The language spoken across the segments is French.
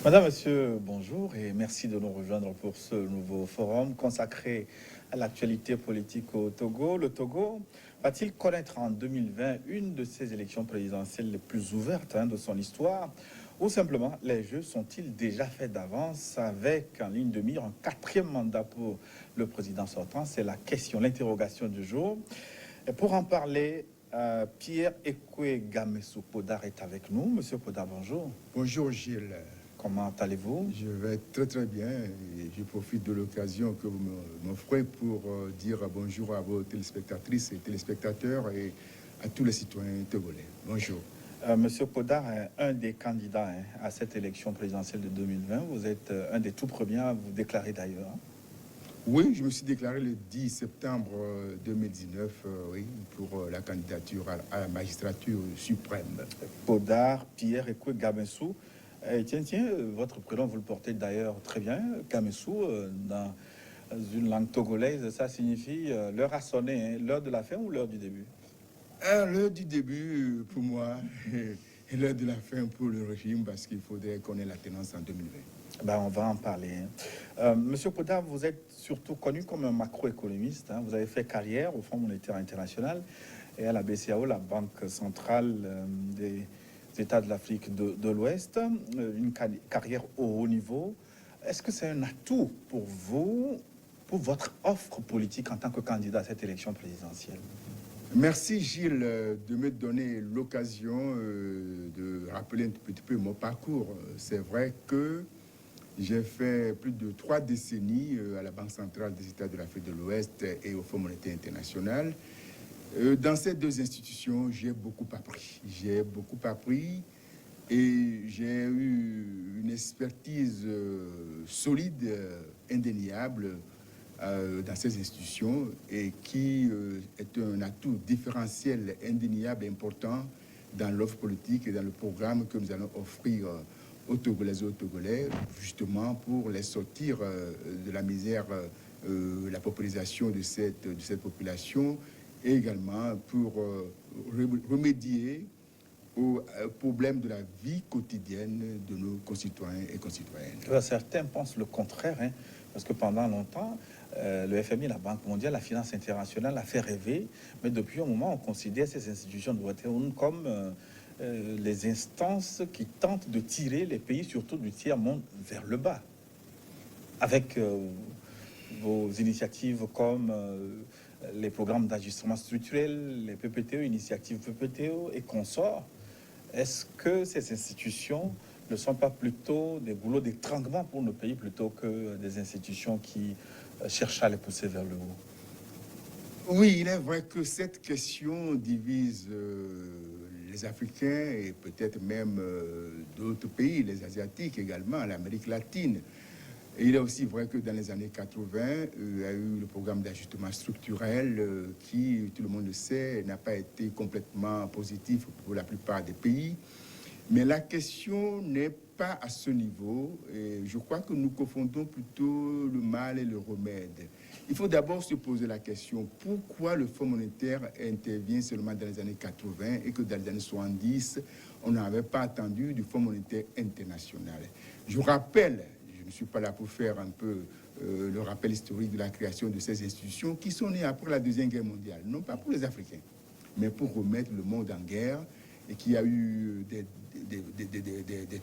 Madame, Monsieur, bonjour et merci de nous rejoindre pour ce nouveau forum consacré à l'actualité politique au Togo. Le Togo va-t-il connaître en 2020 une de ses élections présidentielles les plus ouvertes de son histoire? Ou simplement, les jeux sont-ils déjà faits d'avance avec en ligne de mire un quatrième mandat pour le président sortant? C'est la question, l'interrogation du jour. Et pour en parler, Pierre Ekwe Gamessou Podar est avec nous. Monsieur Podar, bonjour. Bonjour Gilles, Comment allez-vous? je vais très très bien et je profite de l'occasion que vous m'offrez pour dire bonjour à vos téléspectatrices et téléspectateurs et à tous les citoyens togolais. Bonjour. Monsieur Podar est un des candidats à cette élection présidentielle de 2020. Vous êtes un des tout premiers à vous déclarer d'ailleurs. Oui, je me suis déclaré le 10 septembre 2019 oui, pour la candidature à la magistrature suprême. Podar, Pierre Ekwe Gamessou. Tiens, votre prénom, vous le portez d'ailleurs très bien. Gamessou, dans une langue togolaise, ça signifie l'heure a sonné, l'heure de la fin ou l'heure du début? L'heure du début pour moi et l'heure de la fin pour le régime parce qu'il faudrait qu'on ait la tenance en 2020. Ben, on va en parler. Monsieur Podar, vous êtes surtout connu comme un macroéconomiste. Vous avez fait carrière au Fonds monétaire international et à la BCAO, la Banque centrale des États de l'Afrique de l'Ouest. Une carrière au haut niveau. Est-ce que c'est un atout pour vous, pour votre offre politique en tant que candidat à cette élection présidentielle? Merci Gilles de me donner l'occasion de rappeler un petit peu mon parcours. C'est vrai que j'ai fait plus de 3 décennies à la Banque centrale des États de l'Afrique de l'Ouest et au Fonds monétaire international. Dans ces deux institutions, j'ai beaucoup appris. J'ai beaucoup appris et j'ai eu une expertise solide, indéniable dans ces institutions et qui est un atout différentiel indéniable important dans l'offre politique et dans le programme que nous allons offrir aux Togolaises et aux Togolais, justement pour les sortir de la misère, la paupérisation de cette population et également pour remédier aux problèmes de la vie quotidienne de nos concitoyens et concitoyennes. Certains pensent le contraire, parce que pendant longtemps, le FMI, la Banque mondiale, la finance internationale a fait rêver, mais depuis un moment, on considère ces institutions de Bretton comme les instances qui tentent de tirer les pays, surtout du tiers-monde, vers le bas. Avec vos initiatives comme les programmes d'ajustement structurel, les PPTE, initiatives PPTE et consorts, est-ce que ces institutions ne sont pas plutôt des boulots d'étranglement pour nos pays plutôt que des institutions qui cherchent à les pousser vers le haut? Oui, il est vrai que cette question divise les Africains et peut-être même d'autres pays, les Asiatiques également, l'Amérique latine. Et il est aussi vrai que dans les années 80, il y a eu le programme d'ajustement structurel qui, tout le monde le sait, n'a pas été complètement positif pour la plupart des pays. Mais la question n'est pas à ce niveau. Et je crois que nous confondons plutôt le mal et le remède. Il faut d'abord se poser la question pourquoi le Fonds monétaire intervient seulement dans les années 80 et que dans les années 70, on n'avait pas attendu du Fonds monétaire international. Je rappelle, je ne suis pas là pour faire un peu le rappel historique de la création de ces institutions qui sont nées après la Deuxième Guerre mondiale, non pas pour les Africains, mais pour remettre le monde en guerre et qu'il y a eu des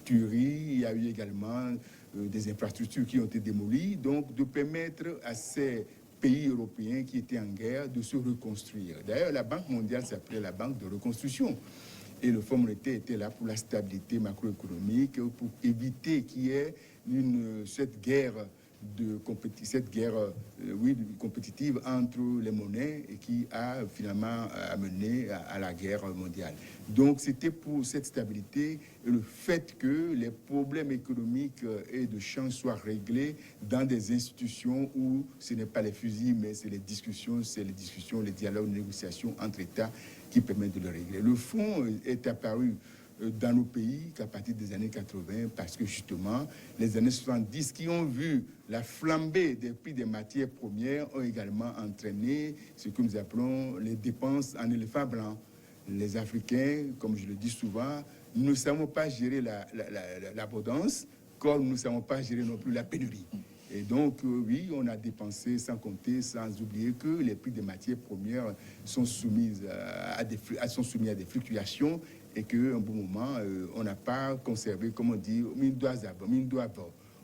tueries, il y a eu également des infrastructures qui ont été démolies, donc de permettre à ces pays européens qui étaient en guerre de se reconstruire. D'ailleurs, la Banque mondiale s'appelait la Banque de reconstruction. Et le Fonds monétaire était là pour la stabilité macroéconomique, pour éviter qu'il y ait cette guerre compétitive entre les monnaies et qui a finalement amené à la guerre mondiale. Donc c'était pour cette stabilité et le fait que les problèmes économiques et de change soient réglés dans des institutions où ce n'est pas les fusils, mais c'est les discussions, les dialogues, les négociations entre États qui permettent de le régler. Le fonds est apparu dans nos pays qu'à partir des années 80, parce que justement, les années 70 qui ont vu la flambée des prix des matières premières ont également entraîné ce que nous appelons les dépenses en éléphant blanc. Les Africains, comme je le dis souvent, nous ne savons pas gérer l'abondance, comme nous ne savons pas gérer non plus la pénurie. Et donc, oui, on a dépensé sans compter, sans oublier que les prix des matières premières sont soumis à des fluctuations et qu'à un bon moment, on n'a pas conservé, comme on dit,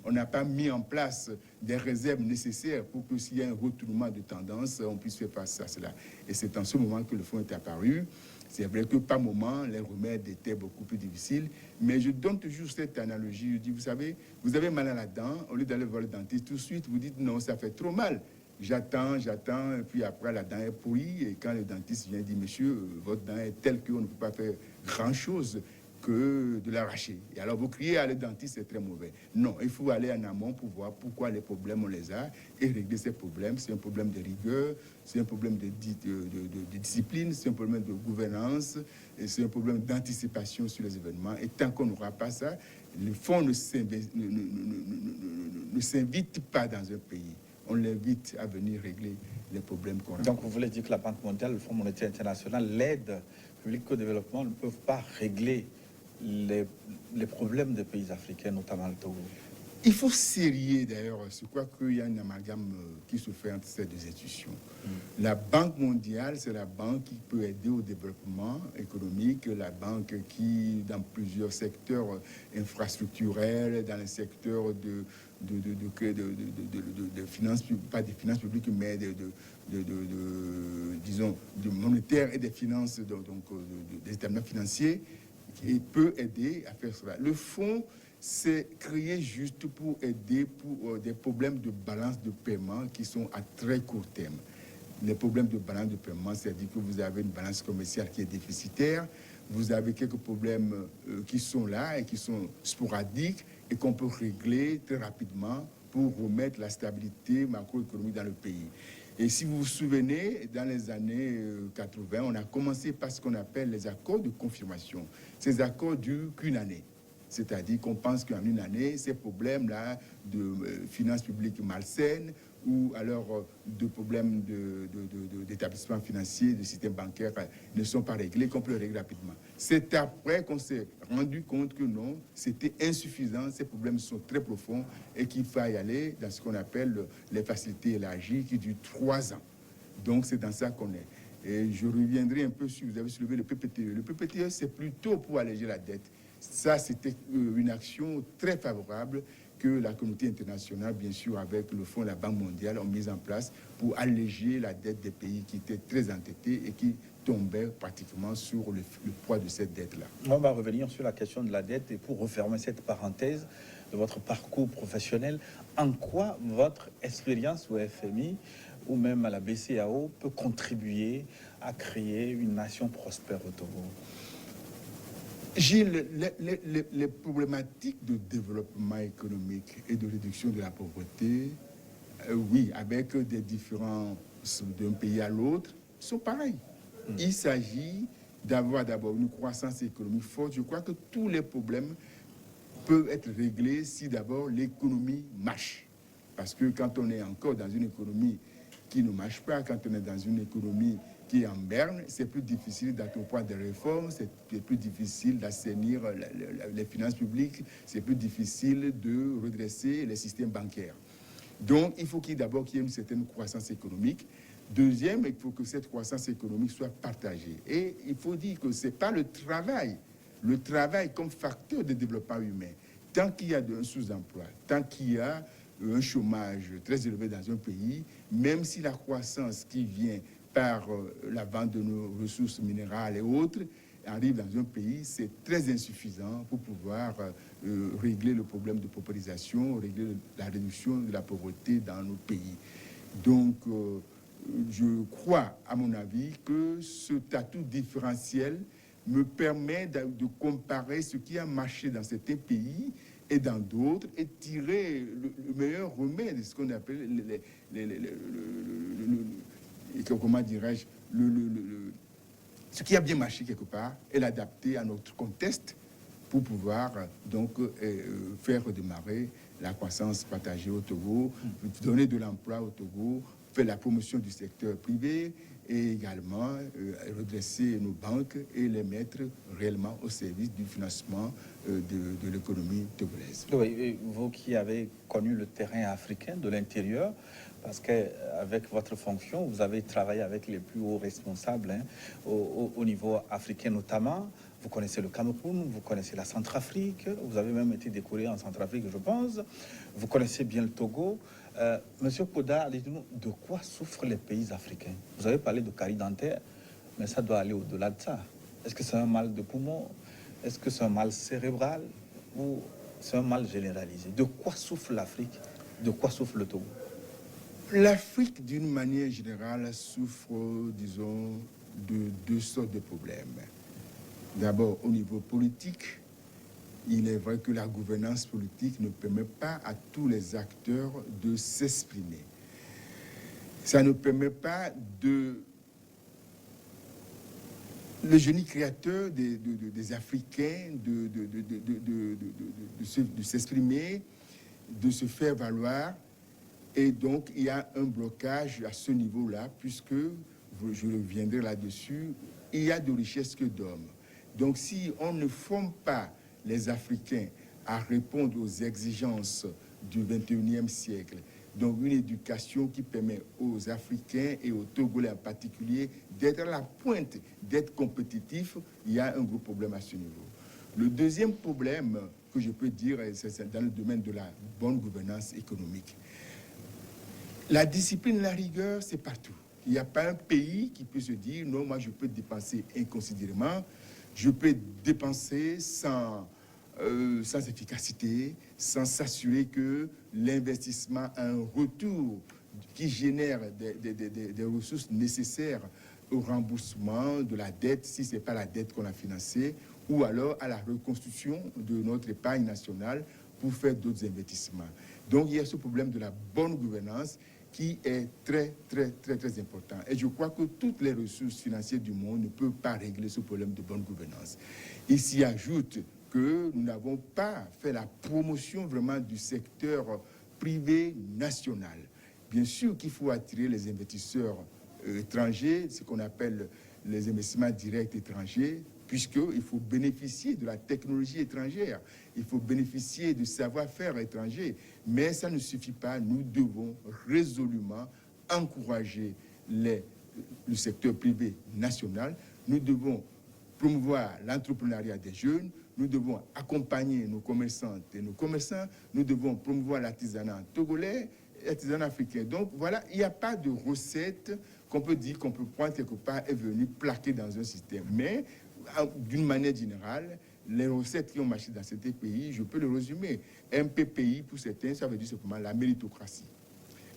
on n'a pas mis en place des réserves nécessaires pour que s'il y a un retournement de tendance, on puisse faire face à cela. Et c'est en ce moment que le fonds est apparu. C'est vrai que par moment, les remèdes étaient beaucoup plus difficiles, mais je donne toujours cette analogie. Je dis, vous savez, vous avez mal à la dent, au lieu d'aller voir le dentiste tout de suite, vous dites non, ça fait trop mal. J'attends, et puis après la dent est pourrie, et quand le dentiste vient dire, monsieur, votre dent est telle qu'on ne peut pas faire grand-chose que de l'arracher. Et alors vous criez à le dentiste, c'est très mauvais. Non, il faut aller en amont pour voir pourquoi les problèmes on les a et régler ces problèmes. C'est un problème de rigueur, c'est un problème de discipline, c'est un problème de gouvernance, et c'est un problème d'anticipation sur les événements. Et tant qu'on n'aura pas ça, le fonds ne s'invite pas dans un pays. On l'invite à venir régler les problèmes qu'on a. Donc vous voulez dire que la Banque mondiale, le Fonds monétaire international, l'aide publique au développement ne peuvent pas régler les problèmes des pays africains, notamment le Togo? Il faut serrer d'ailleurs, je crois qu'il y a un amalgame qui se fait entre ces deux institutions. La Banque mondiale, c'est la banque qui peut aider au développement économique, la banque qui, dans plusieurs secteurs infrastructurels, dans les secteurs de finances, pas des finances publiques, mais disons, de monétaire et des finances, des établissements financiers, qui peut aider à faire cela. Le fonds, c'est créé juste pour aider pour des problèmes de balance de paiement qui sont à très court terme. Les problèmes de balance de paiement, c'est-à-dire que vous avez une balance commerciale qui est déficitaire, vous avez quelques problèmes qui sont là et qui sont sporadiques et qu'on peut régler très rapidement pour remettre la stabilité macroéconomique dans le pays. Et si vous vous souvenez, dans les années 80, on a commencé par ce qu'on appelle les accords de confirmation. Ces accords durent qu'une année. C'est-à-dire qu'on pense qu'en une année, ces problèmes-là de finances publiques malsaines ou alors de problèmes d'établissement financier, de système bancaire ne sont pas réglés, qu'on peut les régler rapidement. C'est après qu'on s'est rendu compte que non, c'était insuffisant, ces problèmes sont très profonds et qu'il faut y aller dans ce qu'on appelle les facilités élargies qui durent 3 ans. Donc c'est dans ça qu'on est. Et je reviendrai un peu sur, vous avez soulevé le PPTE. Le PPTE, c'est plutôt pour alléger la dette. Ça, c'était une action très favorable que la communauté internationale, bien sûr, avec le Fonds et la Banque mondiale, ont mis en place pour alléger la dette des pays qui étaient très entêtés et qui tombaient pratiquement sur le poids de cette dette-là. On va revenir sur la question de la dette et pour refermer cette parenthèse de votre parcours professionnel, en quoi votre expérience au FMI ou même à la BCAO peut contribuer à créer une nation prospère au Togo? Gilles, les problématiques de développement économique et de réduction de la pauvreté, oui, avec des différences d'un pays à l'autre, sont pareils. Il s'agit d'avoir d'abord une croissance économique forte. Je crois que tous les problèmes peuvent être réglés si d'abord l'économie marche. Parce que quand on est encore dans une économie qui ne marche pas, quand on est dans une économie qui est en berne, c'est plus difficile d'entreprendre des réformes, c'est plus difficile d'assainir les finances publiques, c'est plus difficile de redresser les systèmes bancaires. Donc, il faut d'abord qu'il y ait une certaine croissance économique. Deuxième, il faut que cette croissance économique soit partagée. Et il faut dire que ce n'est pas le travail comme facteur de développement humain. Tant qu'il y a un sous-emploi, tant qu'il y a un chômage très élevé dans un pays, même si la croissance qui vient par la vente de nos ressources minérales et autres, arrive dans un pays, c'est très insuffisant pour pouvoir régler le problème de paupérisation, régler la réduction de la pauvreté dans nos pays. Donc, je crois, à mon avis, que ce atout différentiel me permet de comparer ce qui a marché dans certains pays et dans d'autres et tirer le meilleur remède, ce qu'on appelle comment dirais-je, ce qui a bien marché quelque part et l'adapter à notre contexte pour pouvoir donc faire redémarrer la croissance partagée au Togo, donner de l'emploi au Togo, faire la promotion du secteur privé, et également redresser nos banques et les mettre réellement au service du financement de l'économie togolaise. Oui, vous qui avez connu le terrain africain de l'intérieur, parce qu'avec votre fonction, vous avez travaillé avec les plus hauts responsables au niveau africain notamment. Vous connaissez le Cameroun, vous connaissez la Centrafrique, vous avez même été décoré en Centrafrique, je pense. Vous connaissez bien le Togo. Monsieur Koda, dites-nous, de quoi souffrent les pays africains? Vous avez parlé de carie dentaire, mais ça doit aller au-delà de ça. Est-ce que c'est un mal de poumon? Est-ce que c'est un mal cérébral? Ou c'est un mal généralisé? De quoi souffre l'Afrique? De quoi souffre le Togo? L'Afrique, d'une manière générale, souffre, disons, de deux sortes de problèmes. D'abord, au niveau politique, il est vrai que la gouvernance politique ne permet pas à tous les acteurs de s'exprimer. Ça ne permet pas de... Le génie créateur des Africains de s'exprimer, de se faire valoir. Et donc, il y a un blocage à ce niveau-là, puisque, je reviendrai là-dessus, il y a de richesses que d'hommes. Donc, si on ne forme pas les Africains à répondre aux exigences du 21e siècle, donc une éducation qui permet aux Africains et aux Togolais en particulier d'être à la pointe, d'être compétitifs, il y a un gros problème à ce niveau. Le deuxième problème que je peux dire, c'est dans le domaine de la bonne gouvernance économique. La discipline, la rigueur, c'est partout. Il n'y a pas un pays qui peut se dire, non, moi je peux dépenser inconsidérément, je peux dépenser sans efficacité, sans s'assurer que l'investissement a un retour qui génère des ressources nécessaires au remboursement de la dette, si ce n'est pas la dette qu'on a financée, ou alors à la reconstruction de notre épargne nationale pour faire d'autres investissements. Donc il y a ce problème de la bonne gouvernance qui est très important. Et je crois que toutes les ressources financières du monde ne peuvent pas régler ce problème de bonne gouvernance. Il s'y ajoute que nous n'avons pas fait la promotion vraiment du secteur privé national. Bien sûr qu'il faut attirer les investisseurs étrangers, ce qu'on appelle les investissements directs étrangers, puisqu'il faut bénéficier de la technologie étrangère, il faut bénéficier du savoir-faire étranger. Mais ça ne suffit pas, nous devons résolument encourager le secteur privé national, nous devons promouvoir l'entrepreneuriat des jeunes, nous devons accompagner nos commerçantes et nos commerçants, nous devons promouvoir l'artisanat togolais, l'artisanat africain. Donc voilà, il n'y a pas de recette qu'on peut dire qu'on peut prendre quelque part et venir plaquer dans un système. Mais d'une manière générale, les recettes qui ont marché dans certains pays, je peux le résumer. MPPI, pour certains, ça veut dire simplement la méritocratie.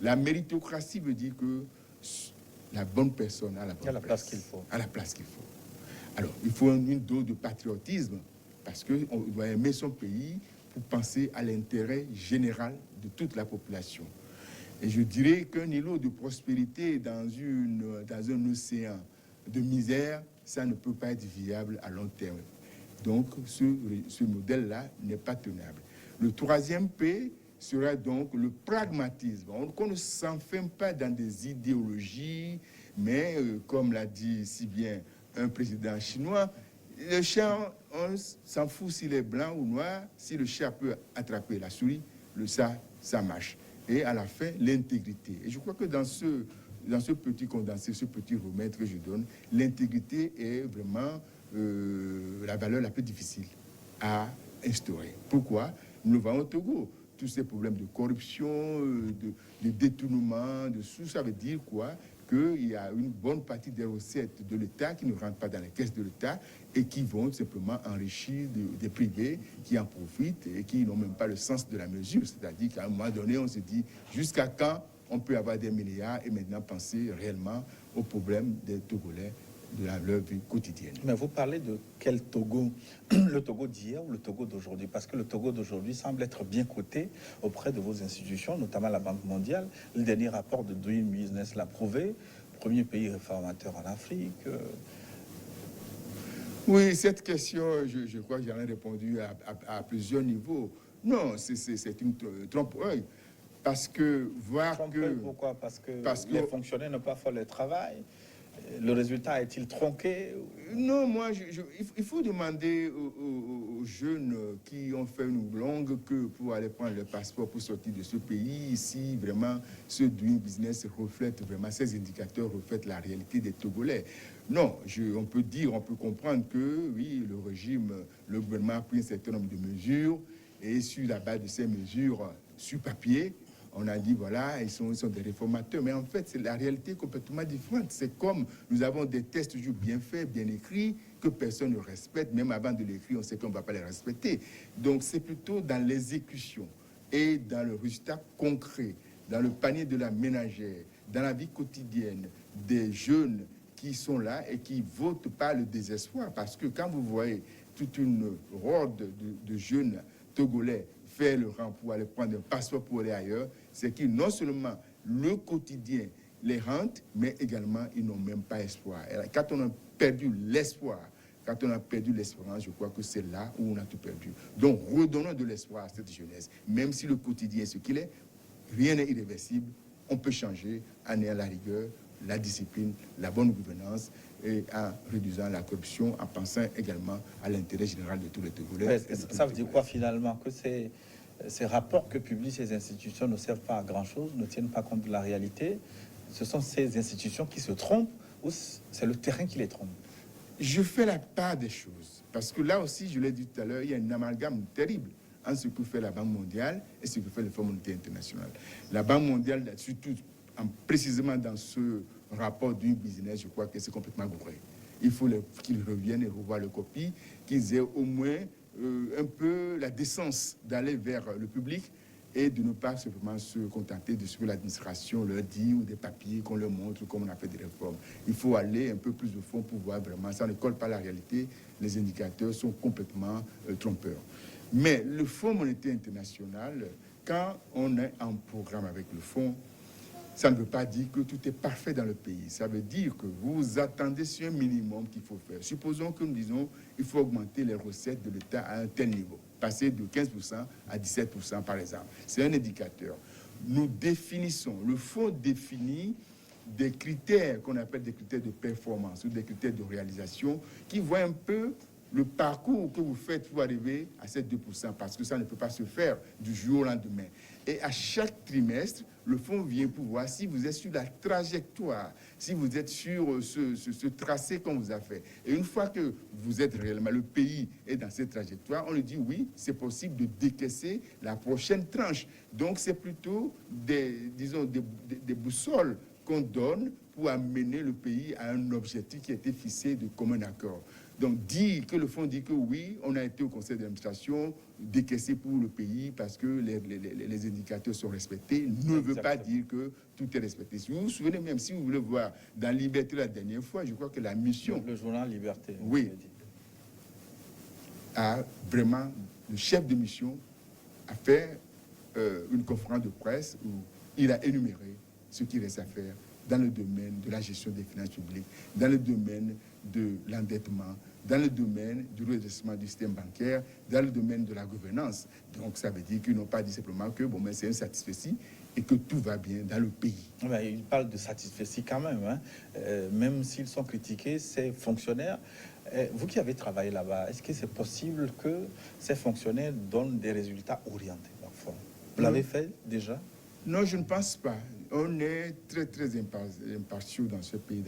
La méritocratie veut dire que la bonne personne a la bonne place qu'il faut. À la place qu'il faut. Alors, il faut une dose de patriotisme, parce qu'on doit aimer son pays pour penser à l'intérêt général de toute la population. Et je dirais qu'un îlot de prospérité dans un océan de misère, ça ne peut pas être viable à long terme. Donc, ce modèle-là n'est pas tenable. Le troisième P sera donc le pragmatisme. On ne s'enferme pas dans des idéologies, mais comme l'a dit si bien un président chinois, le chat, on s'en fout s'il est blanc ou noir, si le chat peut attraper la souris, ça marche. Et à la fin, l'intégrité. Et je crois que dans ce petit condensé, ce petit remède que je donne, l'intégrité est vraiment la valeur la plus difficile à instaurer. Pourquoi? Nous le voyons au Togo. Tous ces problèmes de corruption, de détournement, de sous, ça veut dire quoi? Qu'il y a une bonne partie des recettes de l'État qui ne rentrent pas dans les caisses de l'État et qui vont simplement enrichir des privés qui en profitent et qui n'ont même pas le sens de la mesure. C'est-à-dire qu'à un moment donné, on se dit jusqu'à quand on peut avoir des milliards et maintenant penser réellement aux problèmes des Togolais de leur vie quotidienne. Mais vous parlez de quel Togo? Le Togo d'hier ou le Togo d'aujourd'hui? Parce que le Togo d'aujourd'hui semble être bien coté auprès de vos institutions, notamment la Banque mondiale. Le dernier rapport de Doing Business l'a prouvé. Premier pays réformateur en Afrique. Oui, cette question, je crois que j'en ai répondu à plusieurs niveaux. Non, c'est une trompe-l'œil. Parce que voir que... Pourquoi? Parce que les fonctionnaires n'ont pas fait le travail. Le résultat est-il tronqué? Non, moi, il faut demander aux jeunes qui ont fait une longue queue pour aller prendre le passeport pour sortir de ce pays, si vraiment ce doing business reflète vraiment, ces indicateurs reflètent la réalité des Togolais. Non, on peut dire, on peut comprendre que, oui, le gouvernement a pris un certain nombre de mesures et sur la base de ces mesures, sur papier, on a dit, voilà, ils sont des réformateurs. Mais en fait, la réalité est complètement différente. C'est comme nous avons des tests toujours bien faits, bien écrits, que personne ne respecte. Même avant de l'écrire, on sait qu'on ne va pas les respecter. Donc, c'est plutôt dans l'exécution et dans le résultat concret, dans le panier de la ménagère, dans la vie quotidienne des jeunes qui sont là et qui votent par le désespoir. Parce que quand vous voyez toute une horde de jeunes Togolais faire le rang pour aller prendre un passeport pour aller ailleurs, c'est que non seulement le quotidien les hante, mais également ils n'ont même pas espoir. Et quand on a perdu l'espoir, quand on a perdu l'espérance, je crois que c'est là où on a tout perdu. Donc redonnons de l'espoir à cette jeunesse. Même si le quotidien est ce qu'il est, rien n'est irréversible. On peut changer en ayant la rigueur, la discipline, la bonne gouvernance et en réduisant la corruption, en pensant également à l'intérêt général de tous les Togolais. Ça veut dire quoi finalement? Que ces rapports que publient ces institutions ne servent pas à grand-chose, ne tiennent pas compte de la réalité? Ce sont ces institutions qui se trompent ou c'est le terrain qui les trompe? Je fais la part des choses. Parce que là aussi, je l'ai dit tout à l'heure, il y a un amalgame terrible entre ce que fait la Banque mondiale et ce que fait le Fonds monétaire international. La Banque mondiale, surtout précisément dans ce rapport du business, je crois que c'est complètement gouré. Il faut qu'ils reviennent et revoient le copie, qu'ils aient au moins un peu la décence d'aller vers le public et de ne pas simplement se contenter de ce que l'administration leur dit ou des papiers qu'on leur montre, comme on a fait des réformes. Il faut aller un peu plus au fond pour voir vraiment, ça ne colle pas à la réalité, les indicateurs sont complètement trompeurs. Mais le Fonds monétaire international, quand on est en programme avec le Fonds, ça ne veut pas dire que tout est parfait dans le pays. Ça veut dire que vous attendez sur un minimum qu'il faut faire. Supposons que nous disons qu'il faut augmenter les recettes de l'État à un tel niveau, passer de 15% à 17% par exemple. C'est un indicateur. Nous définissons, le fonds définit des critères qu'on appelle des critères de performance ou des critères de réalisation qui voient un peu le parcours que vous faites pour arriver à ces 2%, parce que ça ne peut pas se faire du jour au lendemain. Et à chaque trimestre, le fonds vient pour voir si vous êtes sur la trajectoire, si vous êtes sur ce tracé qu'on vous a fait. Et une fois que vous êtes réellement, le pays est dans cette trajectoire, on lui dit oui, c'est possible de décaisser la prochaine tranche. Donc c'est plutôt des boussoles qu'on donne pour amener le pays à un objectif qui a été fixé de commun accord. Donc, dire que le fonds dit que oui, on a été au conseil d'administration décaissé pour le pays parce que les indicateurs sont respectés, ne veut pas dire que tout est respecté. Si vous vous souvenez, même si vous voulez voir dans Liberté la dernière fois, je crois que la mission... Le journal Liberté. Oui. A vraiment, le chef de mission a fait une conférence de presse où il a énuméré ce qu'il reste à faire dans le domaine de la gestion des finances publiques, dans le domaine de l'endettement, dans le domaine du redressement du système bancaire, dans le domaine de la gouvernance. Donc, ça veut dire qu'ils n'ont pas dit simplement que bon, c'est un satisfait et que tout va bien dans le pays. Mais ils parlent de satisfait quand même, hein. Même s'ils sont critiqués, ces fonctionnaires. Vous qui avez travaillé là-bas, est-ce que c'est possible que ces fonctionnaires donnent des résultats orientés parfois? Vous l'avez fait déjà? Non, je ne pense pas. On est très, très impartiaux dans ce pays.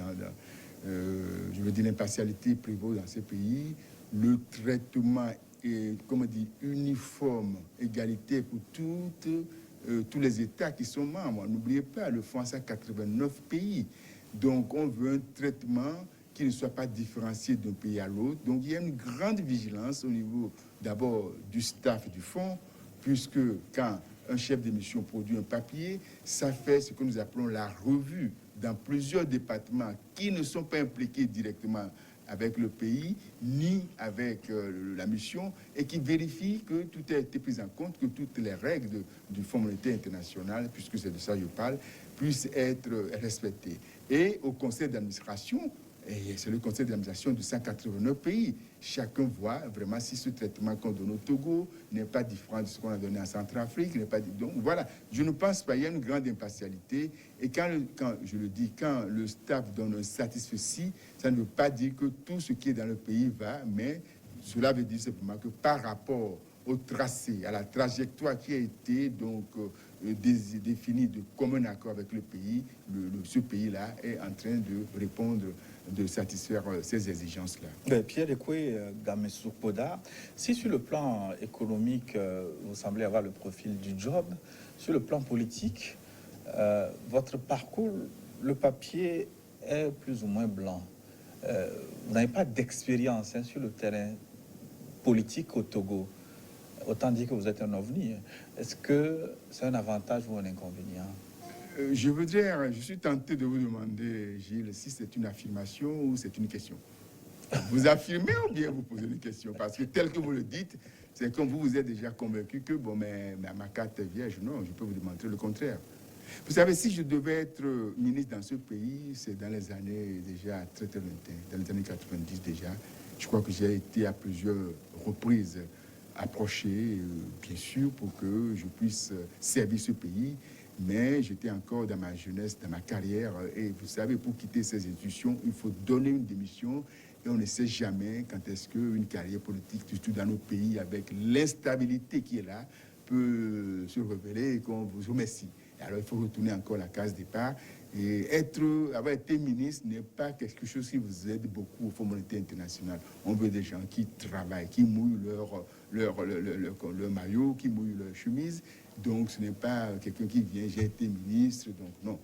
Je veux dire, l'impartialité prévaut dans ce pays. Le traitement est, comme on dit, uniforme, égalité pour tous les États qui sont membres. N'oubliez pas, le fonds a 89 pays. Donc, on veut un traitement qui ne soit pas différencié d'un pays à l'autre. Donc, il y a une grande vigilance au niveau, d'abord, du staff du fonds, puisque quand un chef de mission produit un papier, ça fait ce que nous appelons la revue dans plusieurs départements qui ne sont pas impliqués directement avec le pays, ni avec la mission, et qui vérifient que tout a été pris en compte, que toutes les règles du Fonds monétaire international, puisque c'est de ça que je parle, puissent être respectées. Et au conseil d'administration, Et c'est le conseil d'administration de 189 pays. Chacun voit vraiment si ce traitement qu'on donne au Togo n'est pas différent de ce qu'on a donné en Centrafrique. Donc voilà, je ne pense pas, il y a une grande impartialité. Et quand je le dis, quand le staff donne un satisfait, ça ne veut pas dire que tout ce qui est dans le pays va, mais cela veut dire simplement que par rapport au tracé, à la trajectoire qui a été donc définie de commun accord avec le pays, ce pays-là est en train de répondre, de satisfaire ces exigences-là. Pierre Ekwe Gamessou Poda, si sur le plan économique, vous semblez avoir le profil du job, sur le plan politique, votre parcours, le papier est plus ou moins blanc. Vous n'avez pas d'expérience sur le terrain politique au Togo. Autant dire que vous êtes un ovni. Est-ce que c'est un avantage ou un inconvénient? Je suis tenté de vous demander, Gilles, si c'est une affirmation ou c'est une question. Vous affirmez ou bien vous posez une question? Parce que tel que vous le dites, c'est comme vous êtes déjà convaincu que bon, mais ma carte est vierge. Non, je peux vous démontrer le contraire. Vous savez, si je devais être ministre dans ce pays, c'est dans les années déjà très lointaines, dans les années 90 déjà. Je crois que j'ai été à plusieurs reprises approché, bien sûr, pour que je puisse servir ce pays. Mais j'étais encore dans ma jeunesse, dans ma carrière. Et vous savez, pour quitter ces institutions, il faut donner une démission. Et on ne sait jamais quand est-ce qu'une carrière politique, surtout dans nos pays, avec l'instabilité qui est là, peut se révéler et qu'on vous remercie. Alors, il faut retourner encore à la case départ. Et avoir été ministre n'est pas quelque chose qui vous aide beaucoup au Fonds monétaire international. On veut des gens qui travaillent, qui mouillent leur maillot, qui mouillent leur chemise. Donc, ce n'est pas quelqu'un qui vient, j'ai été ministre, donc non.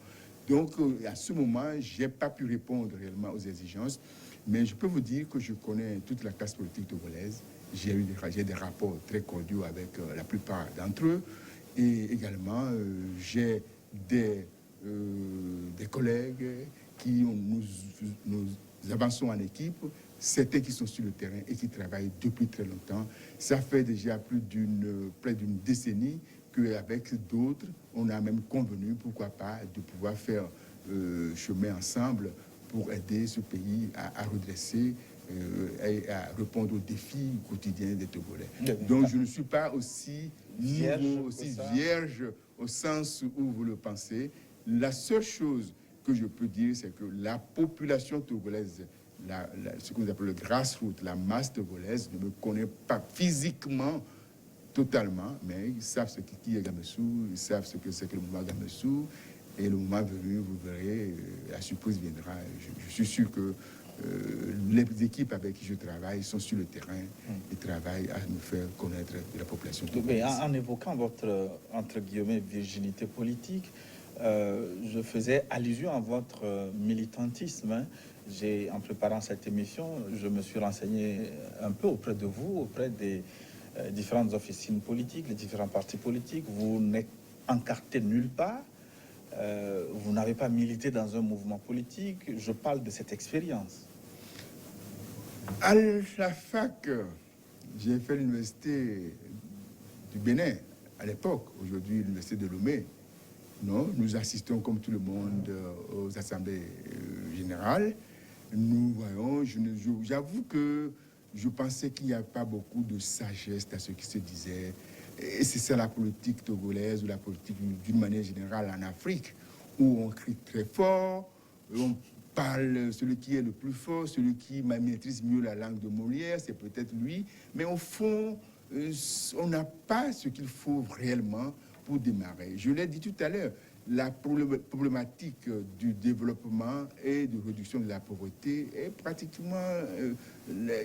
Donc, à ce moment, je n'ai pas pu répondre réellement aux exigences. Mais je peux vous dire que je connais toute la classe politique togolaise. J'ai des rapports très cordiaux avec la plupart d'entre eux. Et également, j'ai des collègues nous avançons en équipe, certains qui sont sur le terrain et qui travaillent depuis très longtemps. Ça fait déjà près d'une décennie qu'avec d'autres, on a même convenu, pourquoi pas, de pouvoir faire chemin ensemble pour aider ce pays à redresser et à répondre aux défis quotidiens des Togolais. Donc je ne suis pas aussi vierge au sens où vous le pensez. La seule chose que je peux dire, c'est que la population togolaise, ce que vous appelez le grassroots, la masse togolaise, ne me connaît pas physiquement totalement, mais ils savent ce qui est Gamessou, ils savent ce que c'est que le mouvement Gamessou, et le moment venu, vous verrez, la surprise viendra. Je suis sûr que les équipes avec qui je travaille sont sur le terrain et travaillent à nous faire connaître la population togolaise. Mais en évoquant votre, entre guillemets, virginité politique, je faisais allusion à votre militantisme. En préparant cette émission, je me suis renseigné un peu auprès de vous, auprès des différentes officines politiques, les différents partis politiques. Vous n'êtes encarté nulle part. Vous n'avez pas milité dans un mouvement politique. Je parle de cette expérience. À la fac, j'ai fait l'université du Bénin à l'époque, aujourd'hui l'université de Lomé. Non, nous assistons comme tout le monde aux assemblées générales. Nous voyons, j'avoue que je pensais qu'il n'y a pas beaucoup de sagesse à ce qui se disait. Et c'est ça la politique togolaise ou la politique d'une manière générale en Afrique, où on crie très fort, on parle, celui qui est le plus fort, celui qui maîtrise mieux la langue de Molière, c'est peut-être lui. Mais au fond, on n'a pas ce qu'il faut réellement pour démarrer. Je l'ai dit tout à l'heure, la problématique du développement et de réduction de la pauvreté est pratiquement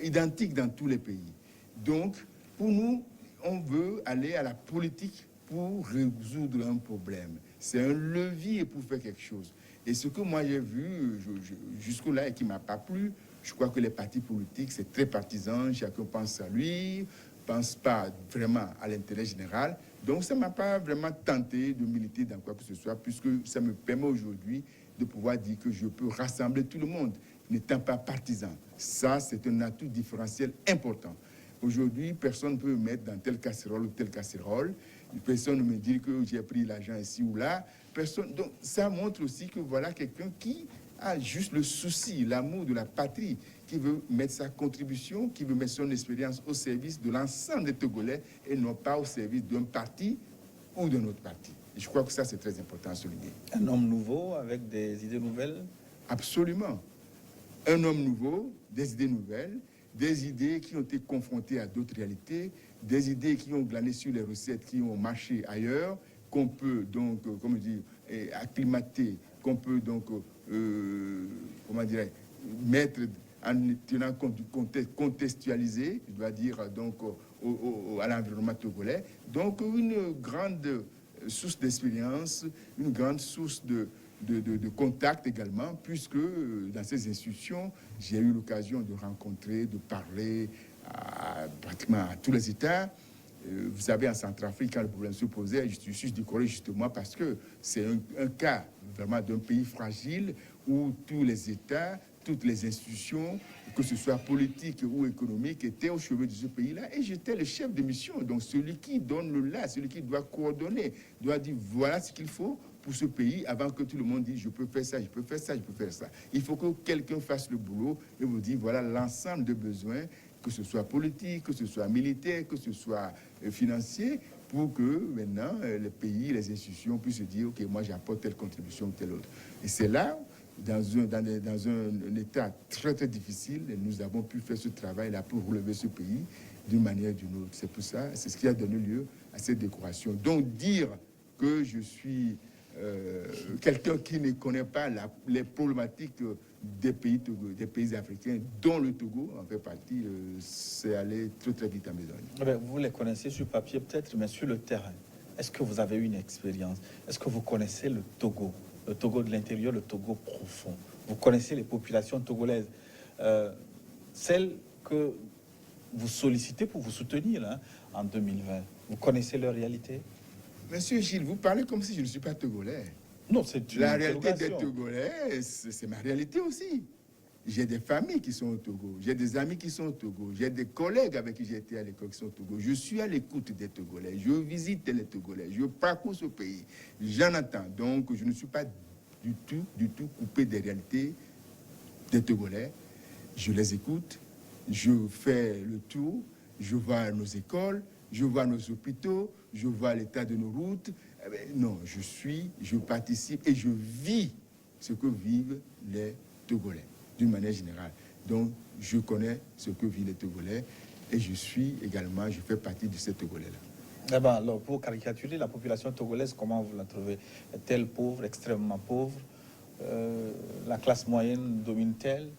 identique dans tous les pays. Donc, pour nous, on veut aller à la politique pour résoudre un problème. C'est un levier pour faire quelque chose. Et ce que moi j'ai vu jusque-là et qui ne m'a pas plu, je crois que les partis politiques, c'est très partisan, chacun pense à lui, pense pas vraiment à l'intérêt général. Donc ça ne m'a pas vraiment tenté de militer dans quoi que ce soit, puisque ça me permet aujourd'hui de pouvoir dire que je peux rassembler tout le monde, n'étant pas partisan. Ça, c'est un atout différentiel important. Aujourd'hui, personne ne peut me mettre dans telle casserole ou telle casserole. Personne ne me dit que j'ai pris l'argent ici ou là. Personne. Donc, ça montre aussi que voilà quelqu'un qui a juste le souci, l'amour de la patrie, qui veut mettre sa contribution, qui veut mettre son expérience au service de l'ensemble des Togolais et non pas au service d'un parti ou d'un autre parti. Et je crois que ça, c'est très important à souligner. Un homme nouveau avec des idées nouvelles? Absolument. Un homme nouveau, des idées nouvelles, des idées qui ont été confrontées à d'autres réalités, des idées qui ont glané sur les recettes qui ont marché ailleurs, qu'on peut donc, comme je dis, acclimater, qu'on peut donc, comment dirais, mettre en tenant compte du contexte, contextualisé, je dois dire, donc, à l'environnement togolais. Donc, une grande source d'expérience, une grande source de contact également, puisque dans ces institutions, j'ai eu l'occasion de rencontrer, de parler pratiquement à tous les États. Vous savez, en Centrafrique, quand le problème se posait, je suis décoré justement parce que c'est un cas vraiment d'un pays fragile où tous les États, toutes les institutions, que ce soit politique ou économique, étaient au chevet de ce pays-là. Et j'étais le chef de mission, donc celui qui donne le là, celui qui doit coordonner, doit dire voilà ce qu'il faut pour ce pays avant que tout le monde dise je peux faire ça, je peux faire ça, je peux faire ça. Il faut que quelqu'un fasse le boulot et vous dire voilà l'ensemble des besoins, que ce soit politique, que ce soit militaire, que ce soit financier, pour que maintenant les pays, les institutions puissent se dire ok, moi j'apporte telle contribution ou telle autre. Et c'est là, dans un état très très difficile, nous avons pu faire ce travail-là pour relever ce pays d'une manière ou d'une autre. C'est pour ça, c'est ce qui a donné lieu à cette décoration. Donc dire que je suis quelqu'un qui ne connaît pas les problématiques des pays africains, dont le Togo en fait partie, c'est aller très très vite en besogne. Vous les connaissez sur papier peut-être, mais sur le terrain, est-ce que vous avez une expérience? Est-ce que vous connaissez le Togo de l'intérieur, le Togo profond? Vous connaissez les populations togolaises, celles que vous sollicitez pour vous soutenir là, en 2020. Vous connaissez leur réalité? Monsieur Gilles, vous parlez comme si je ne suis pas togolais. Non, c'est une La réalité des interrogation. Togolais, c'est ma réalité aussi. J'ai des familles qui sont au Togo, j'ai des amis qui sont au Togo, j'ai des collègues avec qui j'ai été à l'école qui sont au Togo. Je suis à l'écoute des Togolais, je visite les Togolais, je parcours ce pays, j'en attends. Donc, je ne suis pas du tout coupé des réalités des Togolais. Je les écoute, je fais le tour, je vois nos écoles, je vois nos hôpitaux, je vois l'état de nos routes. Non, je participe et je vis ce que vivent les Togolais, d'une manière générale. Donc, je connais ce que vivent les Togolais et je fais partie de ces Togolais-là. Eh ben, alors, pour caricaturer la population togolaise, comment vous la trouvez? Est-elle pauvre, extrêmement pauvre? La classe moyenne domine-t-elle?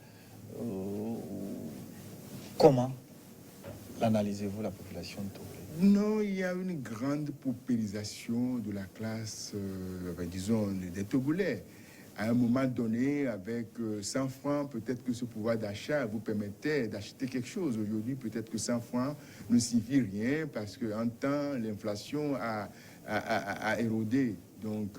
Comment l'analysez-vous, la population togolaise? Non, il y a une grande paupérisation de la classe, disons, des Togolais. À un moment donné, avec 100 francs, peut-être que ce pouvoir d'achat vous permettait d'acheter quelque chose. Aujourd'hui, peut-être que 100 francs ne signifie rien parce qu'en temps, l'inflation a érodé. Donc,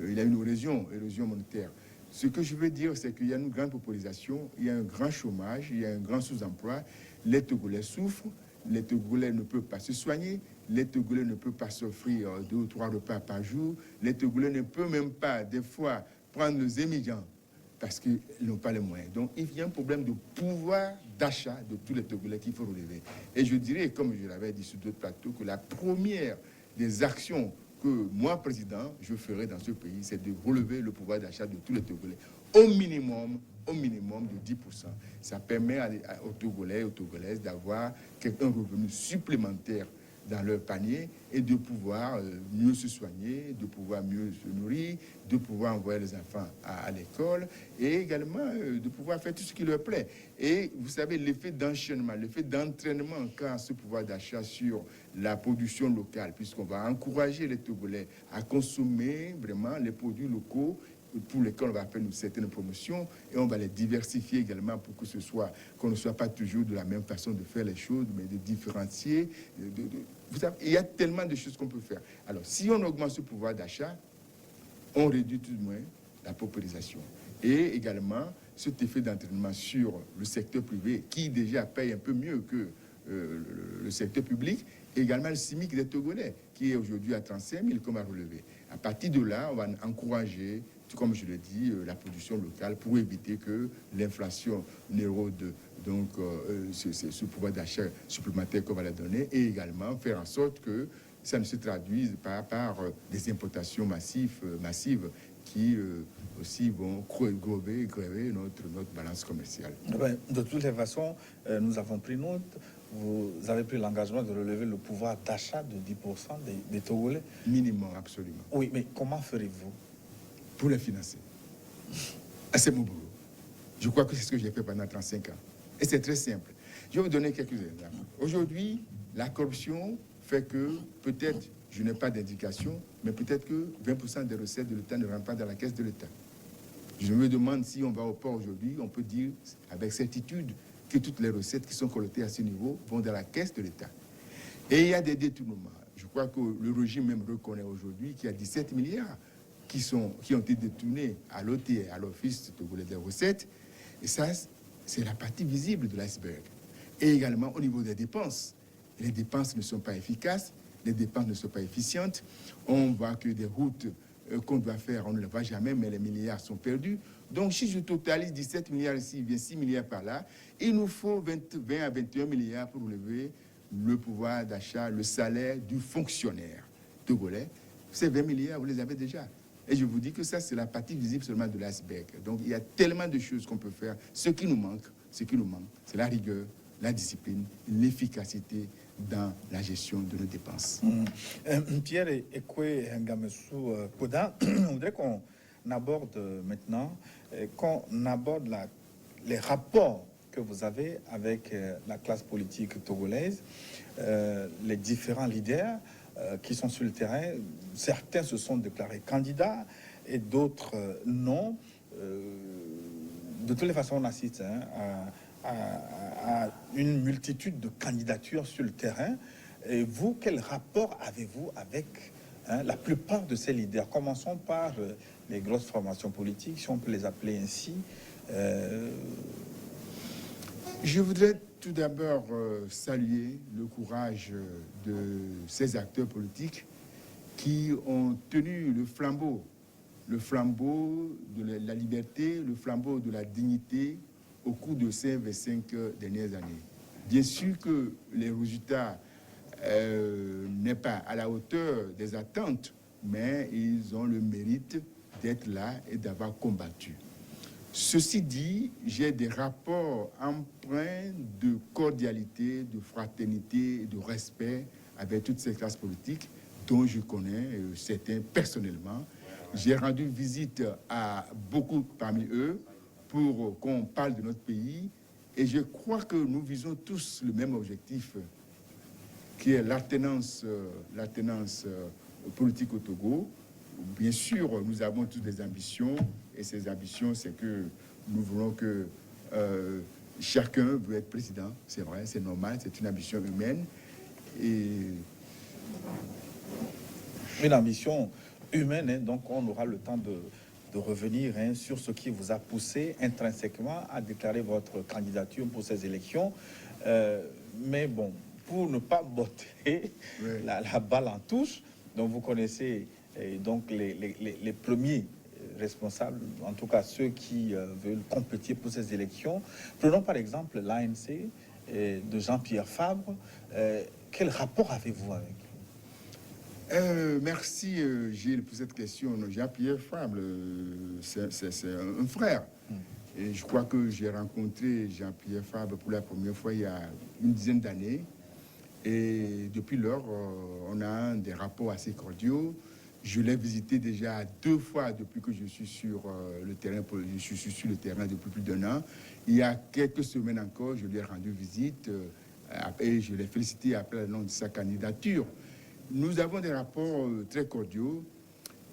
il y a une érosion monétaire. Ce que je veux dire, c'est qu'il y a une grande paupérisation, il y a un grand chômage, il y a un grand sous-emploi. Les Togolais souffrent. Les Togolais ne peuvent pas se soigner, les Togolais ne peuvent pas s'offrir 2 ou 3 repas par jour, les Togolais ne peuvent même pas, des fois, prendre les émigrants parce qu'ils n'ont pas les moyens. Donc, il y a un problème de pouvoir d'achat de tous les Togolais qu'il faut relever. Et je dirais, comme je l'avais dit sur d'autres plateaux, que la première des actions que moi, président, je ferai dans ce pays, c'est de relever le pouvoir d'achat de tous les Togolais. Au minimum de 10%. Ça permet aux Togolais et aux Togolaises d'avoir un revenu supplémentaire dans leur panier et de pouvoir mieux se soigner, de pouvoir mieux se nourrir, de pouvoir envoyer les enfants à l'école et également de pouvoir faire tout ce qui leur plaît. Et vous savez, l'effet d'enchaînement, l'effet d'entraînement qu'a ce pouvoir d'achat sur la production locale, puisqu'on va encourager les Togolais à consommer vraiment les produits locaux pour lesquels on va faire une certaine promotion et on va les diversifier également pour que qu'on ne soit pas toujours de la même façon de faire les choses, mais de différencier. Vous savez, il y a tellement de choses qu'on peut faire. Alors, si on augmente ce pouvoir d'achat, on réduit tout de moins la paupérisation. Et également, cet effet d'entraînement sur le secteur privé, qui déjà paye un peu mieux que le secteur public, et également le SMIC des Togolais, qui est aujourd'hui à 35 000 comme à relever. À partir de là, on va encourager comme je le dis, la production locale pour éviter que l'inflation n'érode donc ce pouvoir d'achat supplémentaire qu'on va leur donner, et également faire en sorte que ça ne se traduise pas par des importations massives qui aussi vont grever notre balance commerciale. De toutes les façons, nous avons pris note. Vous avez pris l'engagement de relever le pouvoir d'achat de 10% des Togolais. Minimum, absolument. Oui, mais comment ferez-vous pour les financer? C'est mon boulot. Je crois que c'est ce que j'ai fait pendant 35 ans. Et c'est très simple. Je vais vous donner quelques exemples. Aujourd'hui, la corruption fait que peut-être, je n'ai pas d'indication, mais peut-être que 20% des recettes de l'État ne rentrent pas dans la caisse de l'État. Je me demande si on va au port aujourd'hui, on peut dire avec certitude que toutes les recettes qui sont collectées à ce niveau vont dans la caisse de l'État. Et il y a des détournements. Je crois que le régime même reconnaît aujourd'hui qu'il y a 17 milliards qui ont été détournés à l'OT, à l'Office togolais des recettes. Et ça, c'est la partie visible de l'iceberg. Et également au niveau des dépenses. Les dépenses ne sont pas efficaces, les dépenses ne sont pas efficientes. On voit que des routes qu'on doit faire, on ne les voit jamais, mais les milliards sont perdus. Donc, si je totalise 17 milliards ici, bien 6 milliards par là, il nous faut 20 à 21 milliards pour relever le pouvoir d'achat, le salaire du fonctionnaire togolais. Ces 20 milliards, vous les avez déjà. Et je vous dis que ça, c'est la partie visible seulement de l'iceberg. Donc, il y a tellement de choses qu'on peut faire. Ce qui nous manque, c'est la rigueur, la discipline, l'efficacité dans la gestion de nos dépenses. Pierre Ekwe Ngamessou Koda, je voudrais qu'on aborde maintenant, les rapports que vous avez avec la classe politique togolaise, les différents leaders qui sont sur le terrain. Certains se sont déclarés candidats et d'autres non. De toutes les façons, on assiste à une multitude de candidatures sur le terrain. Et vous, quel rapport avez-vous avec la plupart de ces leaders? Commençons par les grosses formations politiques, si on peut les appeler ainsi. Je voudrais tout d'abord saluer le courage de ces acteurs politiques qui ont tenu le flambeau de la liberté, le flambeau de la dignité au cours de ces 25 dernières années. Bien sûr que les résultats n'est pas à la hauteur des attentes, mais ils ont le mérite d'être là et d'avoir combattu. Ceci dit, j'ai des rapports empreints de cordialité, de fraternité et de respect avec toutes ces classes politiques dont je connais certains personnellement. J'ai rendu visite à beaucoup parmi eux pour qu'on parle de notre pays et je crois que nous visons tous le même objectif qui est l'alternance politique au Togo. Bien sûr, nous avons tous des ambitions, et ces ambitions, c'est que nous voulons que chacun veut être président. C'est vrai, c'est normal, c'est une ambition humaine. Et une ambition humaine, hein, donc on aura le temps de revenir sur ce qui vous a poussé intrinsèquement à déclarer votre candidature pour ces élections. Mais bon, pour ne pas botter la balle en touche, donc vous connaissez donc les premiers responsables, en tout cas ceux qui veulent compétir pour ces élections. Prenons par exemple l'ANC de Jean-Pierre Fabre. Quel rapport avez-vous avec lui? Merci Gilles pour cette question. Jean-Pierre Fabre, c'est un frère. Et je crois que j'ai rencontré Jean-Pierre Fabre pour la première fois il y a une dizaine d'années. Et depuis lors, on a des rapports assez cordiaux. Je l'ai visité déjà 2 fois depuis que je suis sur le terrain. Je suis sur le terrain depuis plus d'1 an. Il y a quelques semaines encore, je lui ai rendu visite et je l'ai félicité après l'annonce de sa candidature. Nous avons des rapports très cordiaux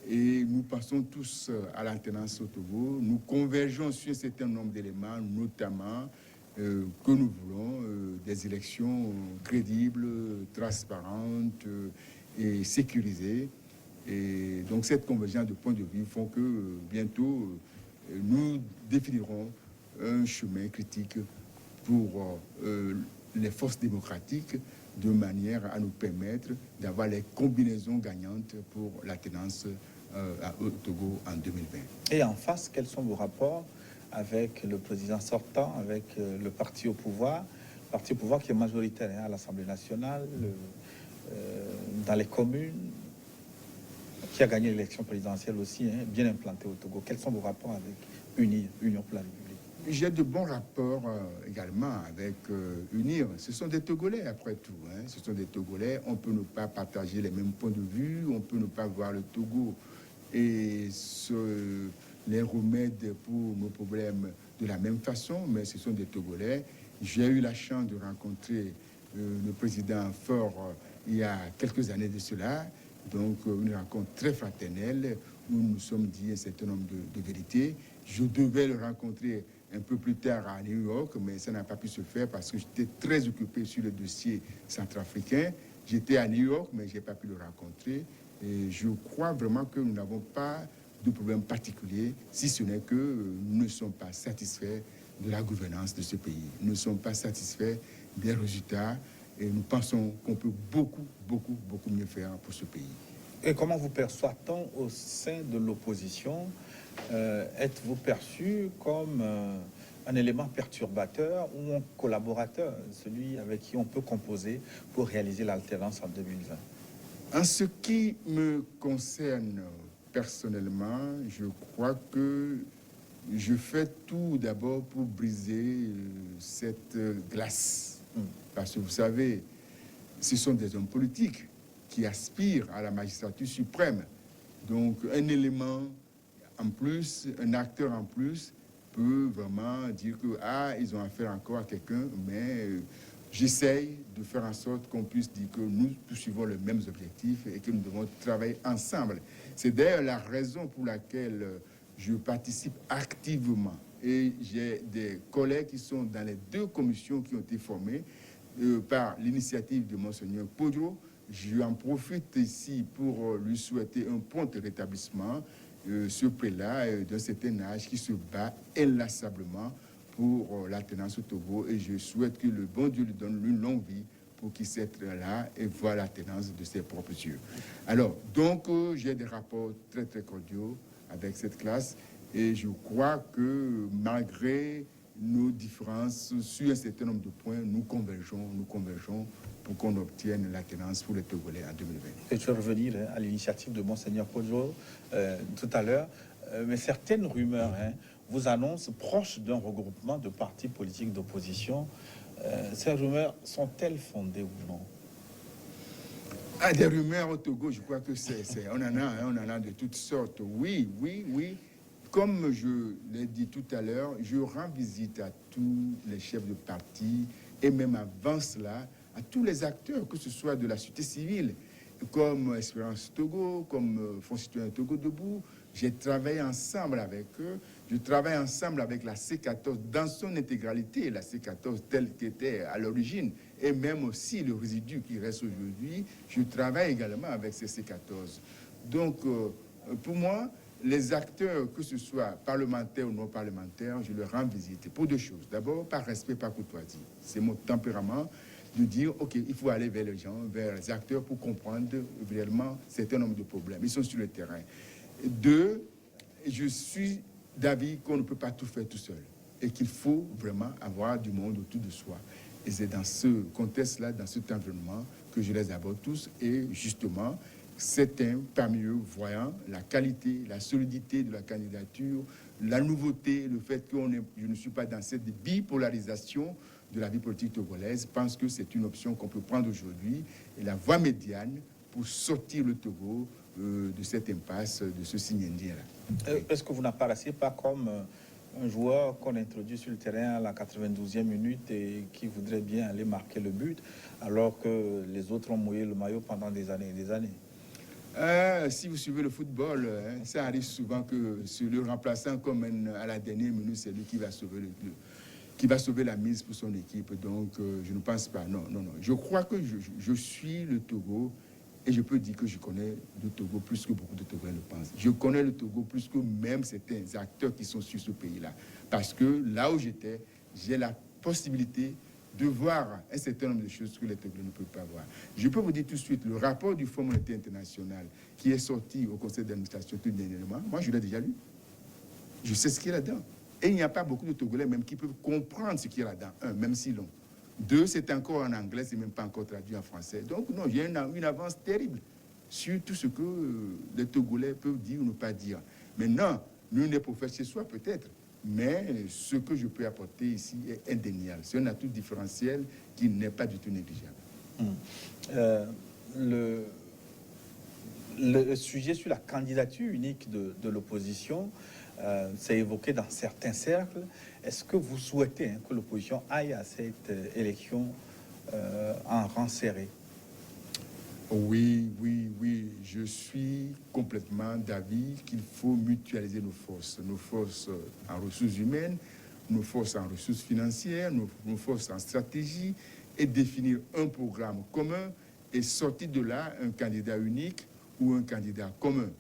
et nous passons tous à l'alternance au Togo. Nous convergeons sur un certain nombre d'éléments, notamment que nous voulons des élections crédibles, transparentes et sécurisées. Et donc cette convergence de points de vue font que bientôt nous définirons un chemin critique pour les forces démocratiques de manière à nous permettre d'avoir les combinaisons gagnantes pour l'alternance au Togo en 2020. Et en face, quels sont vos rapports avec le président sortant, avec le parti au pouvoir qui est majoritaire à l'Assemblée nationale, dans les communes, qui a gagné l'élection présidentielle aussi, bien implanté au Togo. Quels sont vos rapports avec Union pour la République? J'ai de bons rapports également avec UNIR. Ce sont des Togolais après tout. Ce sont des Togolais. On peut ne pas partager les mêmes points de vue. On peut ne pas voir le Togo et les remèdes pour nos problèmes de la même façon, mais ce sont des Togolais. J'ai eu la chance de rencontrer le président Faure il y a quelques années de cela. Donc, une rencontre très fraternelle où nous nous sommes dit un certain nombre de vérités. Je devais le rencontrer un peu plus tard à New York, mais ça n'a pas pu se faire parce que j'étais très occupé sur le dossier centrafricain. J'étais à New York, mais je n'ai pas pu le rencontrer. Et je crois vraiment que nous n'avons pas de problème particulier, si ce n'est que nous ne sommes pas satisfaits de la gouvernance de ce pays. Nous ne sommes pas satisfaits des résultats et nous pensons qu'on peut beaucoup mieux faire pour ce pays. Et comment vous perçoit-on au sein de l'opposition? Êtes-vous perçu comme un élément perturbateur ou un collaborateur, celui avec qui on peut composer pour réaliser l'alternance en 2020? En ce qui me concerne personnellement, je crois que je fais tout d'abord pour briser cette glace. Parce que vous savez, ce sont des hommes politiques qui aspirent à la magistrature suprême. Donc un élément en plus, un acteur en plus peut vraiment dire que ils ont affaire encore à quelqu'un, mais j'essaye de faire en sorte qu'on puisse dire que nous poursuivons les mêmes objectifs et que nous devons travailler ensemble. C'est d'ailleurs la raison pour laquelle je participe activement. Et j'ai des collègues qui sont dans les deux commissions qui ont été formées par l'initiative de Monseigneur Podro. Je en profite ici pour lui souhaiter un prompt rétablissement. Ce prélat d'un certain âge qui se bat inlassablement pour l'alternance au Togo. Et je souhaite que le bon Dieu lui donne une longue vie pour qu'il soit là et voit l'alternance de ses propres yeux. Alors, donc, j'ai des rapports très, très cordiaux avec cette classe. Et je crois que malgré nos différences sur un certain nombre de points, nous convergeons pour qu'on obtienne l'alternance pour les Togolais en 2020. Et je vais revenir à l'initiative de Monseigneur Podro tout à l'heure, mais certaines rumeurs vous annoncent proche d'un regroupement de partis politiques d'opposition. Ces rumeurs sont-elles fondées ou non? Des rumeurs au Togo, je crois que on en a de toutes sortes. Oui. Comme je l'ai dit tout à l'heure, je rends visite à tous les chefs de parti et même avant cela, à tous les acteurs, que ce soit de la société civile, comme Espérance Togo, comme Fonds Citoyen Togo Debout. J'ai travaillé ensemble avec eux. Je travaille ensemble avec la C14 dans son intégralité, la C14 telle qu'était à l'origine, et même aussi le résidu qui reste aujourd'hui. Je travaille également avec ces C14. Donc, pour moi, les acteurs, que ce soit parlementaires ou non parlementaires, je leur rends visite pour deux choses. D'abord, par respect, par courtoisie. C'est mon tempérament de dire, OK, il faut aller vers les gens, vers les acteurs pour comprendre réellement un certain nombre de problèmes. Ils sont sur le terrain. Deux, je suis d'avis qu'on ne peut pas tout faire tout seul et qu'il faut vraiment avoir du monde autour de soi. Et c'est dans ce contexte-là, dans cet environnement, que je les aborde tous. Et justement, certains parmi eux voyant la qualité, la solidité de la candidature, la nouveauté, le fait que je ne suis pas dans cette bipolarisation de la vie politique togolaise, pensent que c'est une option qu'on peut prendre aujourd'hui et la voie médiane pour sortir le Togo de cette impasse, de ce signendien-là. Est-ce que vous n'apparaissez pas comme un joueur qu'on introduit sur le terrain à la 92e minute et qui voudrait bien aller marquer le but, alors que les autres ont mouillé le maillot pendant des années et des années? Si vous suivez le football, ça arrive souvent que sur le remplaçant, comme à la dernière minute, c'est lui qui va sauver qui va sauver la mise pour son équipe. Donc, je ne pense pas. Non. Je crois que je suis le Togo et je peux dire que je connais le Togo plus que beaucoup de Togolais le pensent. Je connais le Togo plus que même certains acteurs qui sont sur ce pays-là. Parce que là où j'étais, j'ai la possibilité de voir un certain nombre de choses que les Togolais ne peuvent pas voir. Je peux vous dire tout de suite, le rapport du Fonds monétaire international qui est sorti au conseil d'administration tout dernièrement, moi je l'ai déjà lu. Je sais ce qu'il y a là-dedans. Et il n'y a pas beaucoup de Togolais même qui peuvent comprendre ce qu'il y a là-dedans. Un, même si long. Deux, c'est encore en anglais, c'est même pas encore traduit en français. Donc non, il y a une avance terrible sur tout ce que les Togolais peuvent dire ou ne pas dire. Maintenant, nous n'est pour faire chez soi peut-être, mais ce que je peux apporter ici est indéniable. C'est un atout différentiel qui n'est pas du tout négligeable. Le sujet sur la candidature unique de l'opposition s'est évoqué dans certains cercles. Est-ce que vous souhaitez que l'opposition aille à cette élection en rang serré? Oui, je suis complètement d'avis qu'il faut mutualiser nos forces en ressources humaines, nos forces en ressources financières, nos forces en stratégie, et définir un programme commun et sortir de là un candidat unique ou un candidat commun.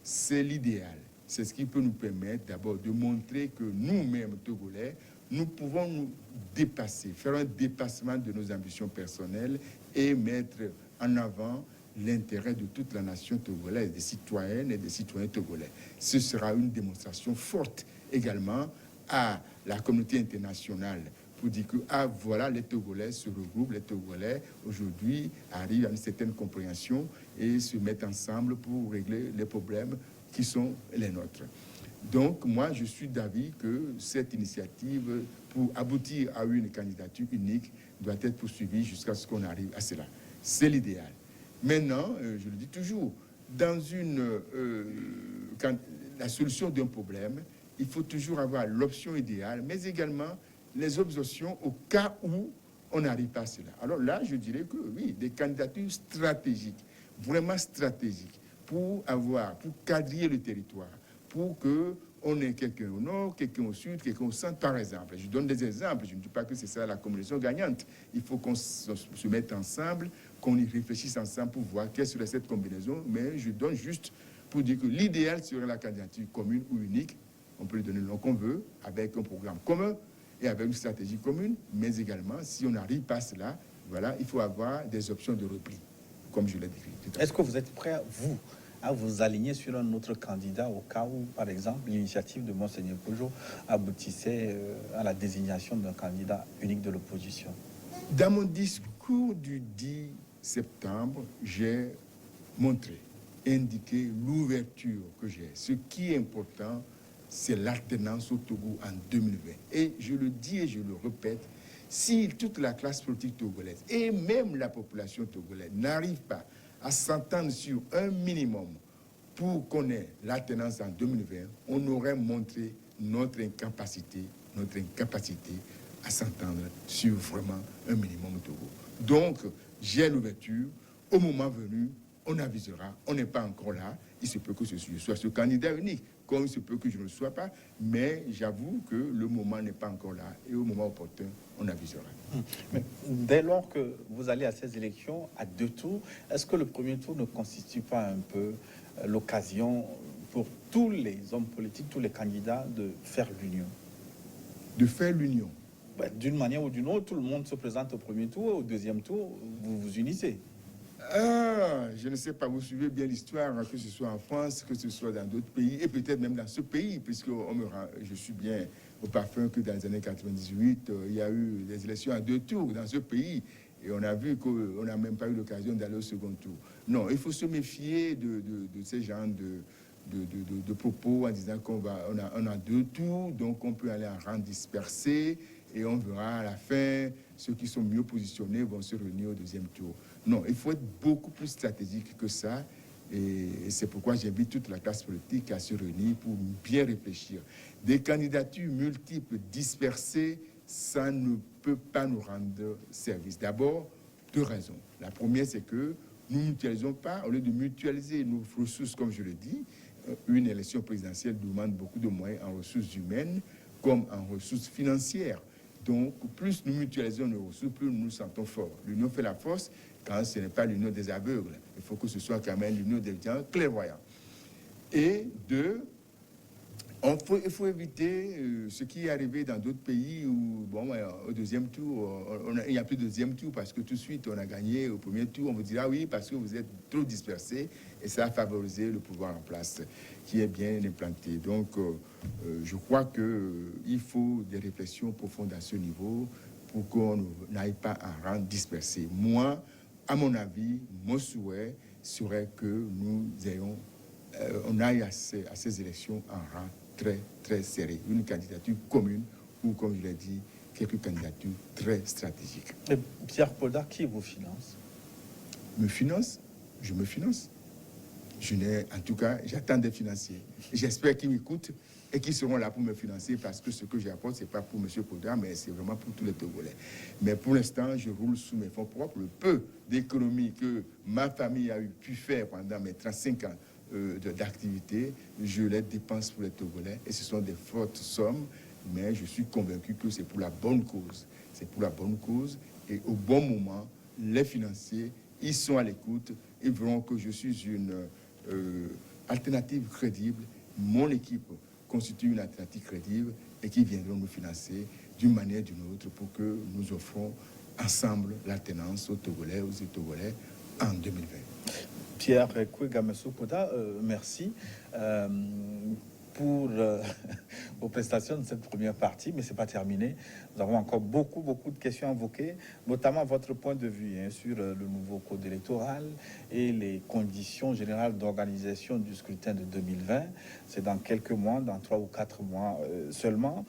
C'est l'idéal. C'est ce qui peut nous permettre d'abord de montrer que nous-mêmes, Togolais, nous pouvons nous dépasser, faire un dépassement de nos ambitions personnelles et mettre en avant l'intérêt de toute la nation togolaise, des citoyennes et des citoyens togolais. Ce sera une démonstration forte également à la communauté internationale pour dire que, voilà, les Togolais se regroupent, les Togolais aujourd'hui arrivent à une certaine compréhension et se mettent ensemble pour régler les problèmes qui sont les nôtres. Donc, moi, je suis d'avis que cette initiative, pour aboutir à une candidature unique, doit être poursuivie jusqu'à ce qu'on arrive à cela. C'est l'idéal. Maintenant, je le dis toujours, dans la solution d'un problème, il faut toujours avoir l'option idéale, mais également les options au cas où on n'arrive pas à cela. Alors là, je dirais que oui, des candidatures stratégiques, vraiment stratégiques, pour quadriller le territoire, pour que on ait quelqu'un au nord, quelqu'un au sud, quelqu'un au centre, par exemple. Je donne des exemples, je ne dis pas que c'est ça la combinaison gagnante. Il faut qu'on se mette ensemble, qu'on y réfléchisse ensemble pour voir quelle serait cette combinaison, mais je donne juste pour dire que l'idéal serait la candidature commune ou unique, on peut lui donner le nom qu'on veut, avec un programme commun et avec une stratégie commune, mais également, si on n'arrive pas à cela, voilà, il faut avoir des options de repli, comme je l'ai décrit. Est-ce que vous êtes prêt, vous, à vous aligner sur un autre candidat au cas où, par exemple, l'initiative de Monseigneur Peugeot aboutissait à la désignation d'un candidat unique de l'opposition? Dans mon discours du 10 septembre, j'ai montré, indiqué l'ouverture que j'ai. Ce qui est important, c'est l'alternance au Togo en 2020. Et je le dis et je le répète, si toute la classe politique togolaise et même la population togolaise n'arrive pas à s'entendre sur un minimum pour qu'on ait l'alternance en 2020, on aurait montré notre incapacité à s'entendre sur vraiment un minimum au Togo. Donc, j'ai l'ouverture. Au moment venu, on avisera. On n'est pas encore là. Il se peut que je sois ce candidat unique, comme il se peut que je ne le sois pas. Mais j'avoue que le moment n'est pas encore là. Et au moment opportun, on avisera. Mais dès lors que vous allez à ces élections à 2 tours, est-ce que le premier tour ne constitue pas un peu l'occasion pour tous les hommes politiques, tous les candidats de faire l'union? De faire l'union. D'une manière ou d'une autre, tout le monde se présente au premier tour, au deuxième tour, vous vous unissez. Je ne sais pas, vous suivez bien l'histoire, que ce soit en France, que ce soit dans d'autres pays, et peut-être même dans ce pays, puisque je suis bien au parfum que dans les années 98, il y a eu des élections à 2 tours dans ce pays, et on a vu qu'on n'a même pas eu l'occasion d'aller au second tour. Non, il faut se méfier de ces genres de propos en disant qu'on a 2 tours, donc on peut aller en rang dispersé, et on verra à la fin, ceux qui sont mieux positionnés vont se réunir au deuxième tour. Non, il faut être beaucoup plus stratégique que ça. Et c'est pourquoi j'invite toute la classe politique à se réunir pour bien réfléchir. Des candidatures multiples, dispersées, ça ne peut pas nous rendre service. D'abord, 2 raisons. La première, c'est que nous ne mutualisons pas, au lieu de mutualiser nos ressources, comme je le dis, une élection présidentielle demande beaucoup de moyens en ressources humaines comme en ressources financières. Donc, plus nous mutualisons nos ressources, plus nous nous sentons forts. L'union fait la force quand ce n'est pas l'union des aveugles. Il faut que ce soit quand même l'union des gens clairvoyants. Et 2, Il faut éviter ce qui est arrivé dans d'autres pays où, bon, au deuxième tour, il n'y a plus de deuxième tour parce que tout de suite, on a gagné au premier tour. On vous dira oui, parce que vous êtes trop dispersés et ça a favorisé le pouvoir en place qui est bien implanté. Donc, je crois qu'il faut des réflexions profondes à ce niveau pour qu'on n'aille pas à rang dispersé. Moi, à mon avis, mon souhait serait que nous ayons, on aille à ces élections en rang très, très serré. Une candidature commune ou, comme je l'ai dit, quelques candidatures très stratégiques. Et Pierre Polda, qui vous finance? Me finance? Je me finance. En tout cas, j'attends des financiers. J'espère qu'ils m'écoutent et qu'ils seront là pour me financer parce que ce que j'apporte, ce n'est pas pour M. Polda, mais c'est vraiment pour tous les Togolais. Mais pour l'instant, je roule sous mes fonds propres. Le peu d'économie que ma famille a pu faire pendant mes 35 ans d'activité, je les dépense pour les Togolais et ce sont des fortes sommes, mais je suis convaincu que c'est pour la bonne cause. C'est pour la bonne cause et au bon moment, les financiers, ils sont à l'écoute, ils verront que je suis une alternative crédible. Mon équipe constitue une alternative crédible et qui viendront nous financer d'une manière ou d'une autre pour que nous offrons ensemble l'alternance aux Togolais, aux Togolais en 2020. Pierre Kouégamessou-Poda, merci pour vos prestations de cette première partie, mais ce n'est pas terminé. Nous avons encore beaucoup de questions à invoquer, notamment votre point de vue sur le nouveau code électoral et les conditions générales d'organisation du scrutin de 2020. C'est dans quelques mois, dans 3 ou 4 mois seulement.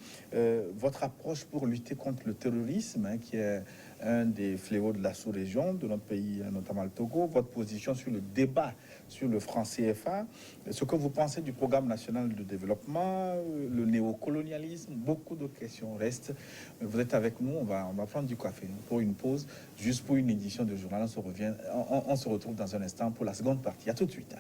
Votre approche pour lutter contre le terrorisme, qui est un des fléaux de la sous-région, de notre pays, notamment le Togo, votre position sur le débat sur le franc CFA, ce que vous pensez du programme national de développement, le néocolonialisme, beaucoup de questions restent. Vous êtes avec nous, on va prendre du café pour une pause, juste pour une édition de journal. On se retrouve dans un instant pour la seconde partie. À tout de suite.